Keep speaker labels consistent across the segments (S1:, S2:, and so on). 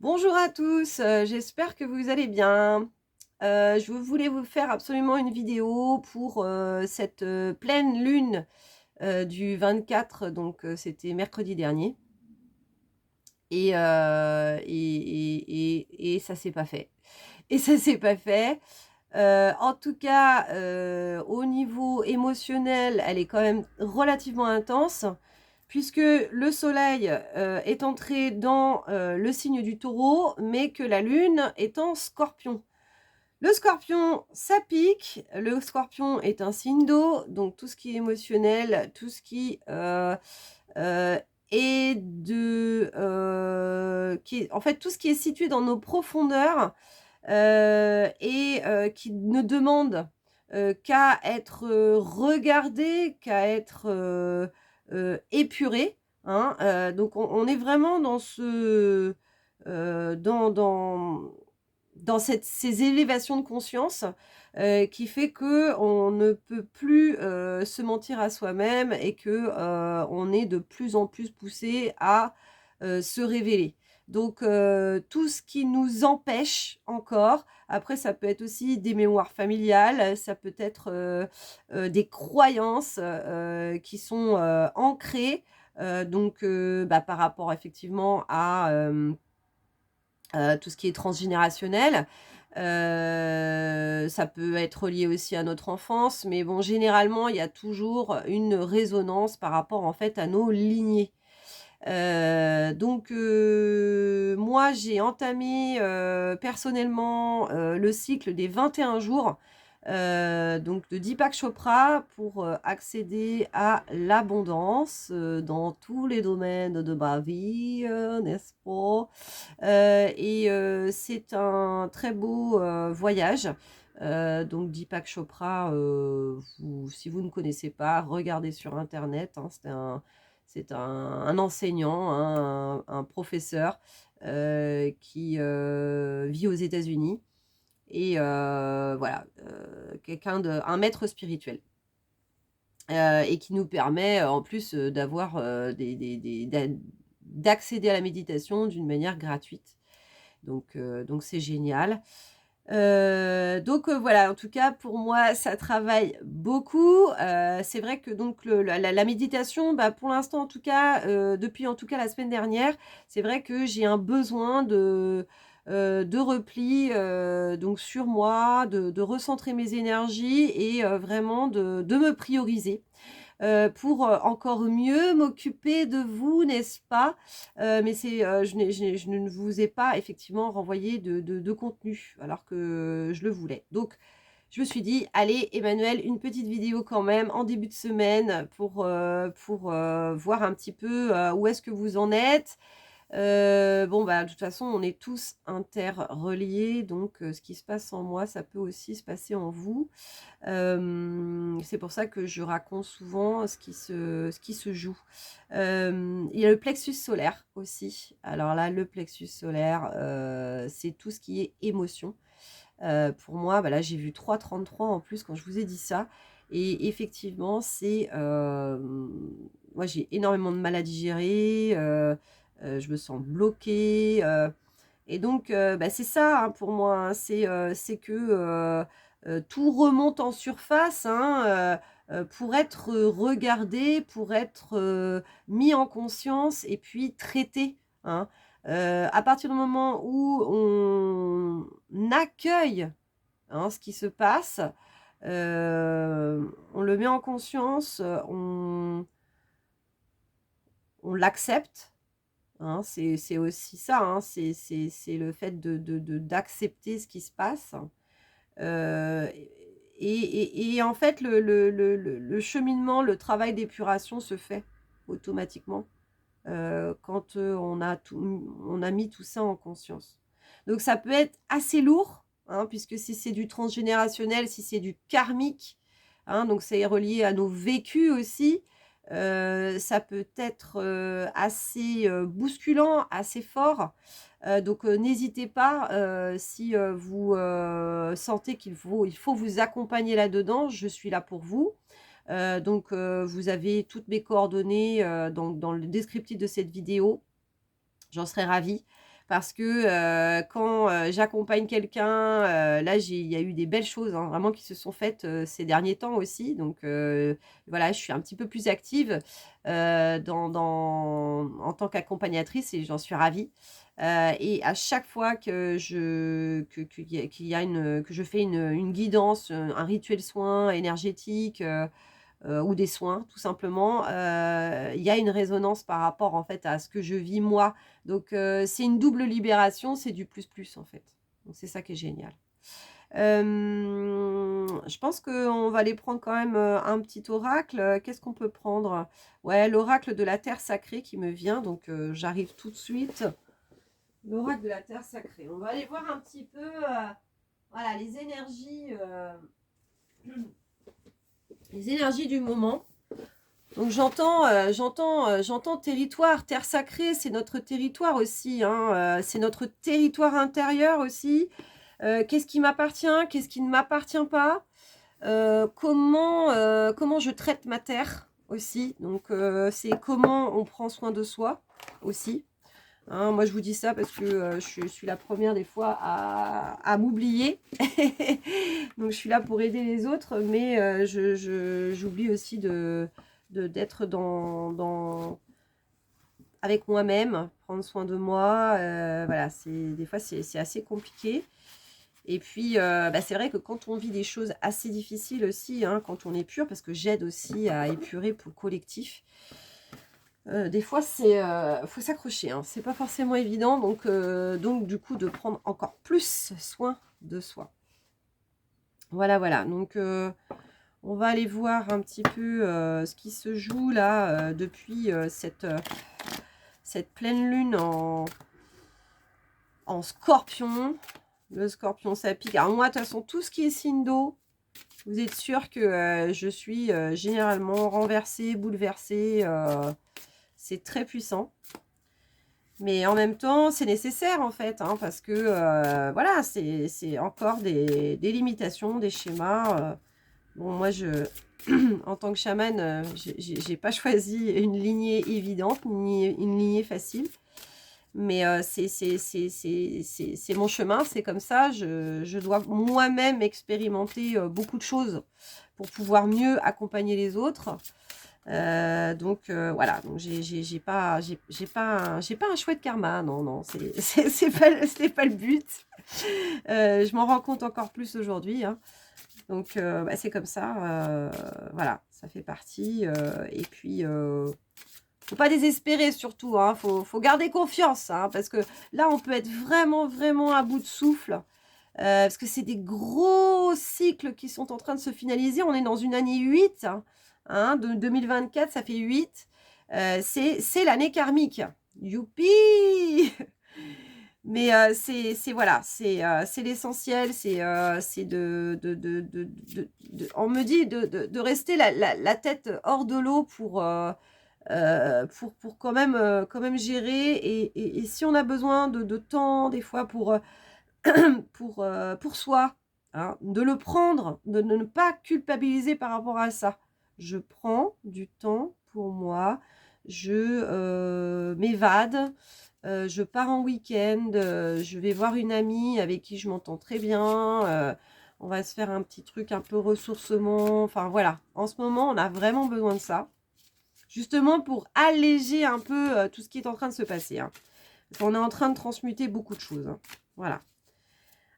S1: Bonjour à tous, j'espère que vous allez bien. Je voulais vous faire absolument une vidéo pour, cette, pleine lune, du 24, donc c'était mercredi dernier et ça s'est pas fait et ça s'est pas fait. En tout cas, au niveau émotionnel, elle est quand même relativement intense puisque le soleil, est entré dans, le signe du Taureau, mais que la lune est en Scorpion. Le Scorpion, ça pique, le Scorpion est un signe d'eau, donc tout ce qui est émotionnel, tout ce qui, heu, est qui est en fait, tout ce qui est situé dans nos profondeurs, qui ne demande, qu'à être, regardé, qu'à être, épuré, hein. Donc on est vraiment dans ce, dans ces élévations de conscience, qui fait que on ne peut plus, se mentir à soi-même et que, on est de plus en plus poussé à, se révéler. Donc tout ce qui nous empêche encore, après ça peut être aussi des mémoires familiales, ça peut être, des croyances, qui sont, ancrées, par rapport effectivement à, tout ce qui est transgénérationnel. Ça peut être lié aussi à notre enfance, mais bon, généralement, il y a toujours une résonance par rapport, en fait, à nos lignées. Moi, j'ai entamé, personnellement, le cycle des 21 jours, donc de Deepak Chopra pour, accéder à l'abondance, dans tous les domaines de ma vie, n'est-ce pas? C'est un très beau, voyage. Donc Deepak Chopra, si vous ne connaissez pas, regardez sur internet, hein. C'est un enseignant, hein, un professeur, qui, vit aux États-Unis et voilà, un maître spirituel, et qui nous permet, en plus, d'avoir, d'accéder à la méditation d'une manière gratuite. Donc c'est génial. Voilà, en tout cas pour moi ça travaille beaucoup. C'est vrai que donc la méditation, pour l'instant en tout cas, depuis en tout cas la semaine dernière, c'est vrai que j'ai un besoin de repli, donc sur moi, de recentrer mes énergies et vraiment de me prioriser, pour, encore mieux m'occuper de vous, n'est-ce pas? Mais je ne vous ai pas effectivement renvoyé de contenu, alors que je le voulais. Donc je me suis dit: «Allez Emmanuel, une petite vidéo quand même en début de semaine pour, voir un petit peu, où est-ce que vous en êtes». De toute façon, on est tous interreliés, donc ce qui se passe en moi, ça peut aussi se passer en vous. C'est pour ça que je raconte souvent ce qui se joue. Il y a le plexus solaire aussi. Alors là, le plexus solaire, c'est tout ce qui est émotion. Pour moi, là, j'ai vu 3,33 en plus quand je vous ai dit ça et effectivement, moi, j'ai énormément de mal à digérer, je me sens bloquée, et donc c'est ça, hein, pour moi, hein, c'est que, tout remonte en surface, hein, pour être, regardé, pour être, mis en conscience et puis traité, hein. À partir du moment où on accueille, hein, ce qui se passe, on le met en conscience, on l'accepte. Hein, c'est aussi ça, hein, c'est le fait d'accepter ce qui se passe, heu et en fait le cheminement, le travail d'épuration se fait automatiquement, quand, on a mis tout ça en conscience. Donc ça peut être assez lourd, hein, puisque si c'est du transgénérationnel, si c'est du karmique, hein, donc c'est relié à nos vécus aussi, ça peut être, assez, bousculant, assez fort. N'hésitez pas, si, vous, sentez il faut vous accompagner là-dedans, je suis là pour vous. Vous avez toutes mes coordonnées, dans le descriptif de cette vidéo. J'en serais ravie parce que quand j'accompagne quelqu'un, là il y a eu des belles choses hein, vraiment qui se sont faites ces derniers temps aussi. Donc voilà, je suis un petit peu plus active en tant qu'accompagnatrice et j'en suis ravie. Et à chaque fois que que je fais une guidance, un rituel soin énergétique, ou des soins tout simplement, il y a une résonance par rapport en fait à ce que je vis moi. Donc c'est une double libération, c'est du plus plus en fait. Donc c'est ça qui est génial. Je pense qu'on va aller prendre quand même, un petit oracle. Qu'est-ce qu'on peut prendre? Ouais, l'oracle de la terre sacrée qui me vient, donc j'arrive tout de suite. L'oracle de la terre sacrée. On va aller voir un petit peu, voilà, les énergies du moment. Donc j'entends territoire, terre sacrée, c'est notre territoire aussi, hein, c'est notre territoire intérieur aussi. Qu'est-ce qui m'appartient? Qu'est-ce qui ne m'appartient pas? Comment je traite ma terre aussi. Donc c'est comment on prend soin de soi aussi. Hein, moi je vous dis ça parce que je suis la première des fois à m'oublier. Donc je suis là pour aider les autres, mais j'oublie aussi d'être avec moi-même, prendre soin de moi. Voilà, des fois c'est assez compliqué. Et puis c'est vrai que quand on vit des choses assez difficiles aussi, hein, quand on est pur, parce que j'aide aussi à épurer pour le collectif, des fois c'est faut s'accrocher, hein, c'est pas forcément évident, donc du coup de prendre encore plus soin de soi. Voilà, voilà, donc on va aller voir un petit peu ce qui se joue là depuis cette pleine lune en scorpion. Le scorpion, ça pique. Alors moi, de toute façon, tout ce qui est signe d'eau, vous êtes sûr que je suis généralement renversée, bouleversée. C'est très puissant. Mais en même temps, c'est nécessaire en fait, hein, parce que voilà, c'est encore des limitations, des schémas. Bon, moi, en tant que chamane, j'ai pas choisi une lignée évidente, ni une lignée facile. Mais c'est mon chemin, c'est comme ça. Je dois moi-même expérimenter beaucoup de choses pour pouvoir mieux accompagner les autres. Donc voilà, donc j'ai pas un chouette karma, non, non, c'est pas le but. Je m'en rends compte encore plus aujourd'hui, hein. Donc c'est comme ça, voilà, ça fait partie. Et puis faut pas désespérer surtout, hein, faut garder confiance, hein, parce que là on peut être vraiment vraiment à bout de souffle, parce que c'est des gros cycles qui sont en train de se finaliser. On est dans une année 8, hein, de 2024, ça fait 8. C'est l'année karmique. Youpi! Mais c'est voilà, c'est l'essentiel, c'est on me dit de rester la tête hors de l'eau pour quand même gérer. Et si on a besoin de temps, des fois, pour soi, hein, de le prendre, de ne pas culpabiliser par rapport à ça. Je prends du temps pour moi, je m'évade, je pars en week-end, je vais voir une amie avec qui je m'entends très bien, on va se faire un petit truc un peu ressourcement, enfin voilà. En ce moment, on a vraiment besoin de ça, justement pour alléger un peu tout ce qui est en train de se passer, hein. On est en train de transmuter beaucoup de choses, hein. Voilà.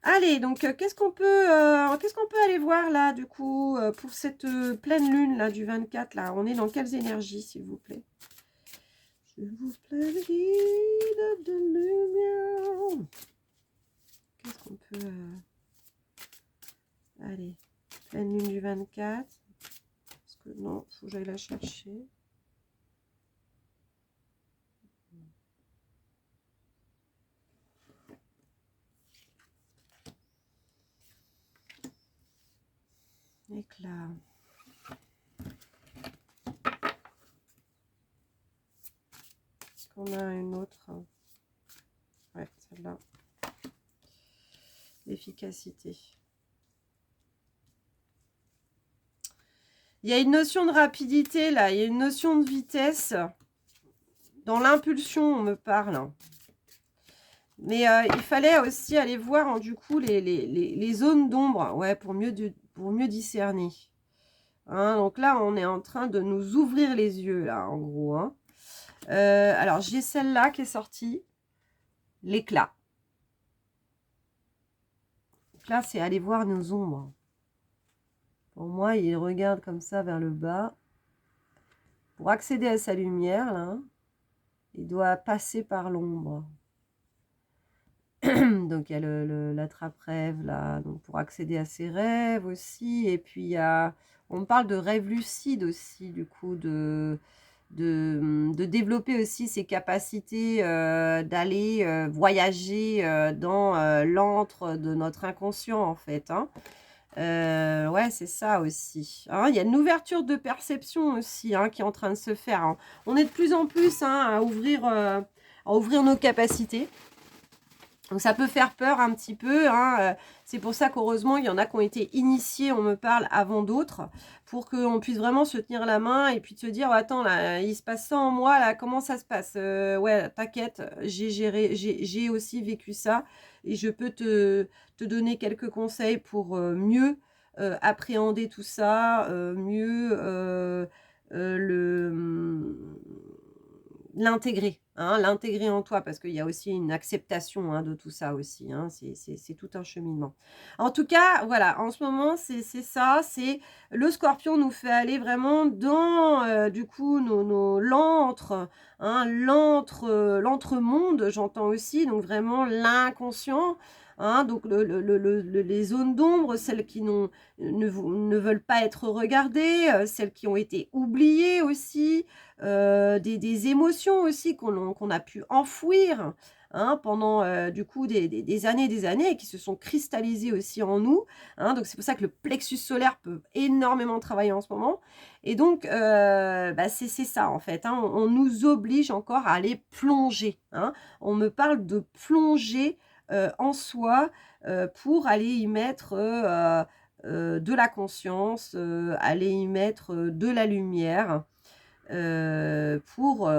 S1: Allez, donc qu'est-ce qu'on peut aller voir là, du coup, pour cette pleine lune là du 24 là? On est dans quelles énergies, s'il vous plaît? Je vous plaît, guide de lumière. Qu'est-ce qu'on peut... Allez, pleine lune du 24. Parce que non, il faut que j'aille la chercher. Éclat. Est-ce qu'on a une autre? Ouais, celle-là. L'efficacité. Il y a une notion de rapidité là, il y a une notion de vitesse. Dans l'impulsion, on me parle. Mais il fallait aussi aller voir, hein, du coup, les zones d'ombre, ouais, pour mieux discerner. Hein, donc là, on est en train de nous ouvrir les yeux, là, en gros. Hein. Alors, j'ai celle-là qui est sortie, l'éclat. Donc là, c'est aller voir nos ombres. Pour moi, il regarde comme ça vers le bas. Pour accéder à sa lumière, là, il doit passer par l'ombre. Donc, il y a l'attrape-rêve, là, donc pour accéder à ses rêves aussi. Et puis, il y a, on parle de rêve lucide aussi, du coup, de développer aussi ses capacités d'aller voyager dans l'antre de notre inconscient, en fait. Hein. Ouais, c'est ça aussi. Hein. Il y a une ouverture de perception aussi hein, qui est en train de se faire. Hein. On est de plus en plus hein, à ouvrir nos capacités. Donc ça peut faire peur un petit peu, hein. C'est pour ça qu'heureusement il y en a qui ont été initiés, on me parle, avant d'autres, pour qu'on puisse vraiment se tenir la main et puis te dire oh, attends là, il se passe ça en moi là, comment ça se passe ouais, t'inquiète, j'ai aussi vécu ça et je peux te donner quelques conseils pour mieux appréhender tout ça, mieux l'intégrer, hein, l'intégrer en toi, parce qu'il y a aussi une acceptation hein, de tout ça aussi, hein, c'est tout un cheminement. En tout cas, voilà, en ce moment, c'est ça, c'est le scorpion nous fait aller vraiment dans, du coup, l'antre, hein, l'entre-monde, j'entends aussi, donc vraiment l'inconscient, hein, donc les zones d'ombre, celles qui ne veulent pas être regardées, celles qui ont été oubliées aussi, des émotions aussi qu'on a pu enfouir hein, pendant du coup des années et qui se sont cristallisées aussi en nous. Hein, donc c'est pour ça que le plexus solaire peut énormément travailler en ce moment. Et donc bah, c'est ça en fait. Hein, on nous oblige encore à aller plonger. Hein. On me parle de plonger en soi pour aller y mettre de la conscience, aller y mettre de la lumière pour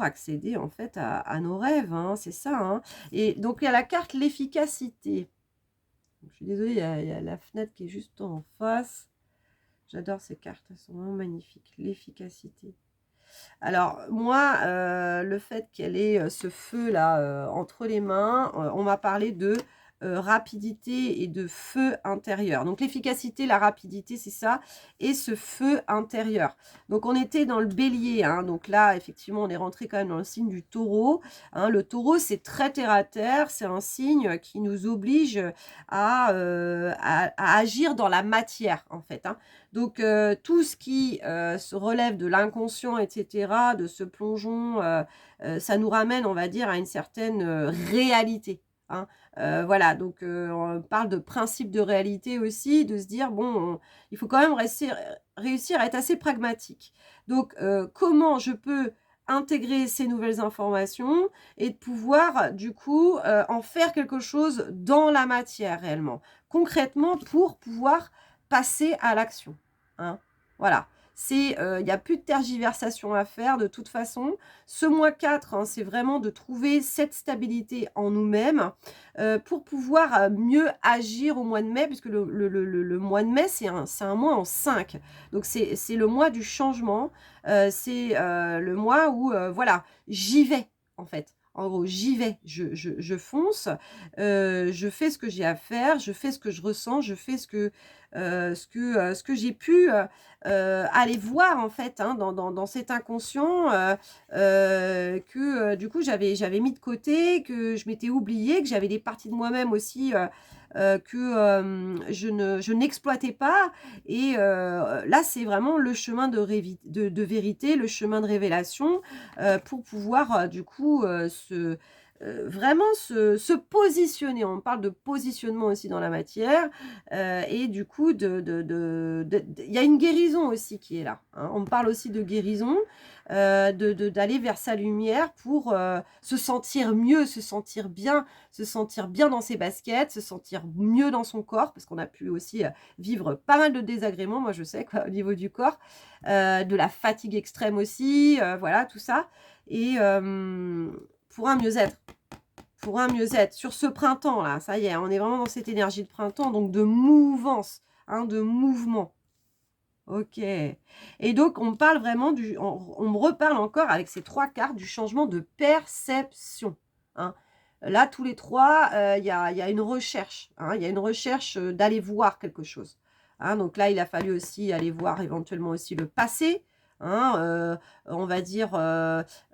S1: accéder en fait à nos rêves, hein, c'est ça. Hein. Et donc il y a la carte l'efficacité. Je suis désolée, il y a la fenêtre qui est juste en face. J'adore ces cartes, elles sont vraiment magnifiques. L'efficacité. Alors moi, le fait qu'elle ait ce feu là entre les mains, on m'a parlé de rapidité et de feu intérieur. Donc l'efficacité, la rapidité, c'est ça, et ce feu intérieur. Donc on était dans le bélier, hein, donc là effectivement on est rentré quand même dans le signe du taureau. Hein. Le taureau c'est très terre à terre, c'est un signe qui nous oblige à agir dans la matière en fait. Hein. Donc tout ce qui se relève de l'inconscient, etc., de ce plongeon, ça nous ramène, on va dire, à une certaine réalité. Hein. Voilà, donc on parle de principe de réalité aussi, de se dire, bon, il faut quand même réussir à être assez pragmatique. Donc, comment je peux intégrer ces nouvelles informations et de pouvoir, du coup, en faire quelque chose dans la matière réellement, concrètement, pour pouvoir passer à l'action. Hein. Voilà. Il n'y a plus de tergiversation à faire de toute façon. Ce mois 4, hein, c'est vraiment de trouver cette stabilité en nous-mêmes pour pouvoir mieux agir au mois de mai, puisque le mois de mai, c'est un mois en 5. Donc, c'est le mois du changement. C'est le mois où, voilà, j'y vais, en fait. En gros, j'y vais, je fonce, je fais ce que j'ai à faire, je fais ce que je ressens, je fais ce que j'ai pu aller voir en fait hein, dans cet inconscient que du coup j'avais mis de côté, que je m'étais oubliée, que j'avais des parties de moi-même aussi que je n'exploitais pas. Et là, c'est vraiment le chemin de vérité, le chemin de révélation pour pouvoir du coup vraiment se positionner. On parle de positionnement aussi dans la matière et du coup, il y a une guérison aussi qui est là. Hein. On parle aussi de guérison, d'aller vers sa lumière pour se sentir mieux, se sentir bien dans ses baskets, se sentir mieux dans son corps, parce qu'on a pu aussi vivre pas mal de désagréments, moi je sais, quoi, au niveau du corps, de la fatigue extrême aussi, voilà, tout ça. Et pour un mieux-être. pour un mieux-être. Sur ce printemps-là, ça y est, on est vraiment dans cette énergie de printemps, donc de mouvance, hein, de mouvement. Ok. Et donc, on parle vraiment on me reparle encore avec ces 3 cartes du changement de perception. Hein. Là, tous les 3, il y a une recherche. Hein, il y a une recherche d'aller voir quelque chose. Hein, donc là, il a fallu aussi aller voir éventuellement aussi le passé. Hein, on va dire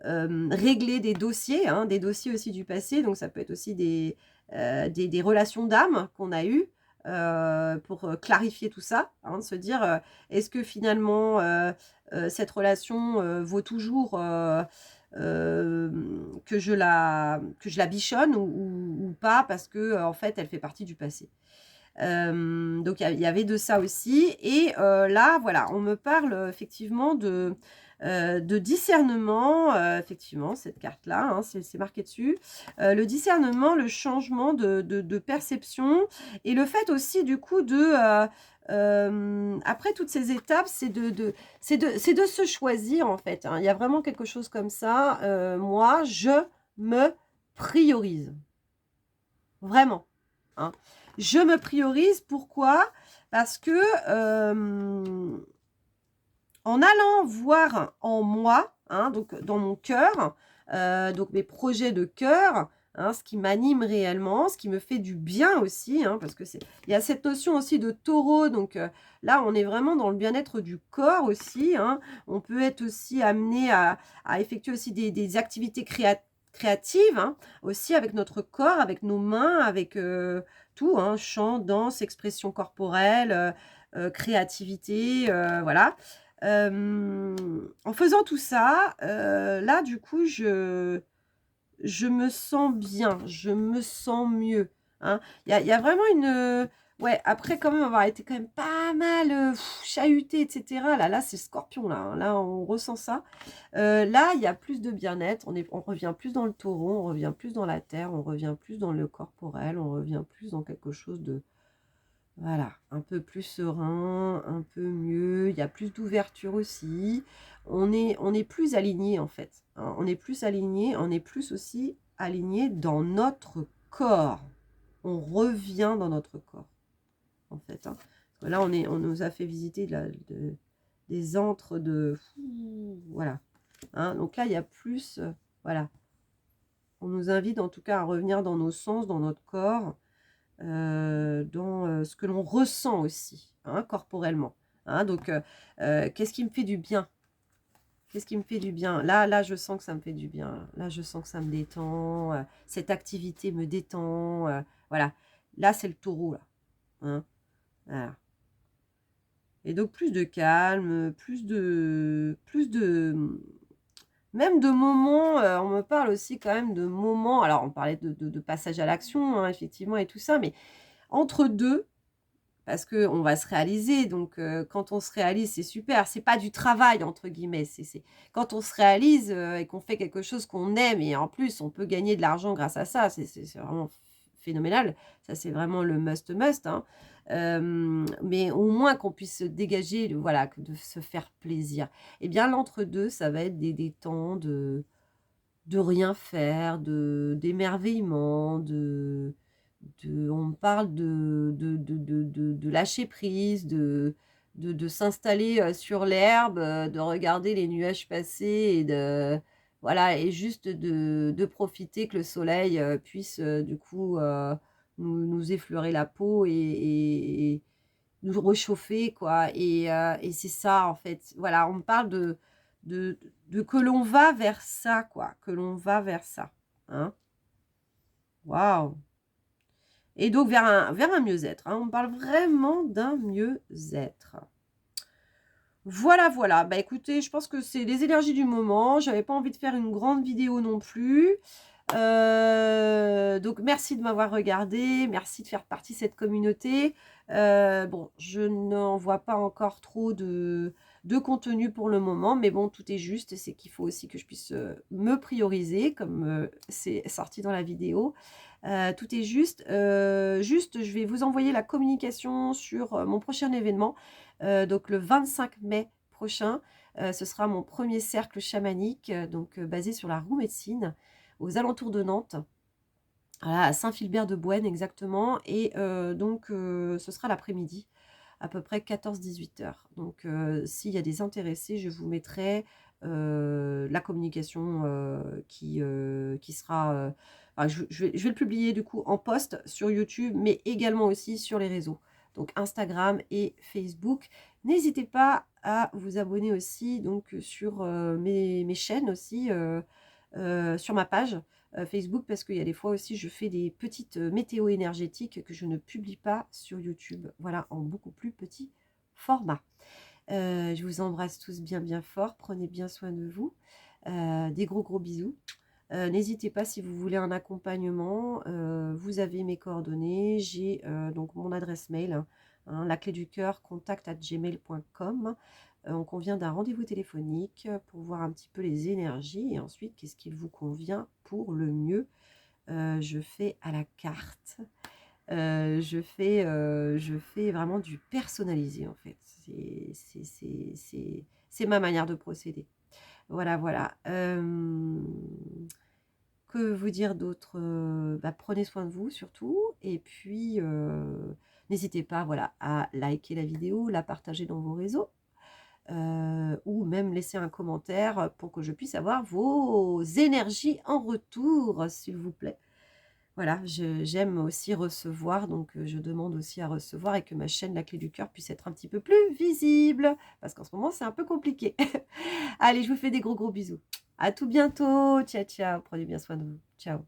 S1: régler des dossiers aussi du passé. Donc, ça peut être aussi des relations d'âme qu'on a eues. Pour clarifier tout ça, hein, de se dire est-ce que finalement cette relation vaut toujours que je la bichonne ou pas parce que en fait elle fait partie du passé. Donc il y avait de ça aussi et là voilà on me parle effectivement de discernement, effectivement cette carte là hein, c'est marqué dessus, le discernement, le changement de perception et le fait aussi du coup après toutes ces étapes c'est de se choisir en fait hein. Il y a vraiment quelque chose comme ça, moi je me priorise vraiment hein. Je me priorise, pourquoi? Parce que, en allant voir en moi, hein, donc dans mon cœur, donc mes projets de cœur, hein, ce qui m'anime réellement, ce qui me fait du bien aussi, hein, parce que il y a cette notion aussi de taureau, donc là, on est vraiment dans le bien-être du corps aussi, hein. On peut être aussi amené à effectuer aussi des activités créatives, hein, aussi avec notre corps, avec nos mains, avec tout, hein, chant, danse, expression corporelle, créativité, voilà. En faisant tout ça, là, du coup, je me sens bien, je me sens mieux, hein. Il y a vraiment une, ouais, après quand même avoir été quand même pas mal, chahutée et cetera, là c'est Scorpion là, hein, là on ressent ça. Là, il y a plus de bien-être, on revient plus dans le taureau, on revient plus dans la terre, on revient plus dans le corporel, on revient plus dans quelque chose de voilà, un peu plus serein, un peu mieux, il y a plus d'ouverture aussi. On est plus aligné en fait, hein. On est plus aligné, on est plus aussi aligné dans notre corps. On revient dans notre corps, en fait. Hein. Parce que là, on nous a fait visiter des antres de... Voilà. Hein. Donc là, il y a plus... voilà. On nous invite en tout cas à revenir dans nos sens, dans notre corps, dans ce que l'on ressent aussi, hein, corporellement. Hein, donc, qu'est-ce qui me fait du bien? Qu'est-ce qui me fait du bien? Là, je sens que ça me fait du bien. Là, je sens que ça me détend. Cette activité me détend. Voilà. Là, c'est le taureau, là. Hein, voilà. Et donc, plus de calme, même de moments, on me parle aussi quand même de moments, alors on parlait de passage à l'action, hein, effectivement, et tout ça, mais entre deux, parce qu'on va se réaliser, donc quand on se réalise, c'est super. C'est pas du travail, entre guillemets. C'est quand on se réalise et qu'on fait quelque chose qu'on aime, et en plus, on peut gagner de l'argent grâce à ça. C'est vraiment phénoménal. Ça, c'est vraiment le must-must. Hein. Mais au moins qu'on puisse se dégager, voilà, de se faire plaisir. Eh bien, l'entre-deux, ça va être des temps de rien faire, d'émerveillement, on me parle de lâcher prise, de s'installer sur l'herbe, de regarder les nuages passer et voilà, et juste de profiter que le soleil puisse du coup nous effleurer la peau et nous réchauffer, quoi. Et c'est ça, en fait. Voilà, on me parle de, que l'on va vers ça, quoi. Que l'on va vers ça. Hein. Waouh! Et donc vers un mieux-être, hein. On parle vraiment d'un mieux-être. Voilà, voilà. Bah, écoutez, je pense que c'est les énergies du moment. J'avais pas envie de faire une grande vidéo non plus. Donc merci de m'avoir regardé, merci de faire partie de cette communauté. Bon, je n'en vois pas encore trop de contenu pour le moment, mais bon, tout est juste, c'est qu'il faut aussi que je puisse me prioriser, comme c'est sorti dans la vidéo. Tout est juste. Juste, je vais vous envoyer la communication sur mon prochain événement. Donc le 25 mai prochain, ce sera mon premier cercle chamanique, donc basé sur la roue médecine aux alentours de Nantes. Voilà, à Saint-Philbert-de-Bouêne exactement et donc ce sera l'après-midi, à peu près 14-18 heures. Donc s'il y a des intéressés, je vous mettrai, la communication, qui sera, enfin je vais le publier du coup en post sur YouTube, mais également aussi sur les réseaux, donc Instagram et Facebook. N'hésitez pas à vous abonner aussi donc sur, mes chaînes aussi, sur ma page, Facebook, parce qu'il y a des fois aussi je fais des petites, météos énergétiques que je ne publie pas sur YouTube. Voilà, en beaucoup plus petit format. Je vous embrasse tous bien, bien fort. Prenez bien soin de vous. Des gros, gros bisous. N'hésitez pas si vous voulez un accompagnement, vous avez mes coordonnées. J'ai, donc mon adresse mail, hein, la clé du cœur contact@gmail.com. On convient d'un rendez-vous téléphonique pour voir un petit peu les énergies et ensuite qu'est-ce qu'il vous convient pour le mieux. Je fais à la carte. Je fais vraiment du personnalisé, en fait. C'est ma manière de procéder. Voilà, voilà. Que vous dire d'autre? Bah, prenez soin de vous surtout et puis, n'hésitez pas, voilà, à liker la vidéo, la partager dans vos réseaux, ou même laisser un commentaire pour que je puisse avoir vos énergies en retour, s'il vous plaît. Voilà, j'aime aussi recevoir, donc je demande aussi à recevoir et que ma chaîne La Clé du Cœur puisse être un petit peu plus visible, parce qu'en ce moment, c'est un peu compliqué. Allez, je vous fais des gros, gros bisous. À tout bientôt. Ciao, ciao. Prenez bien soin de vous. Ciao.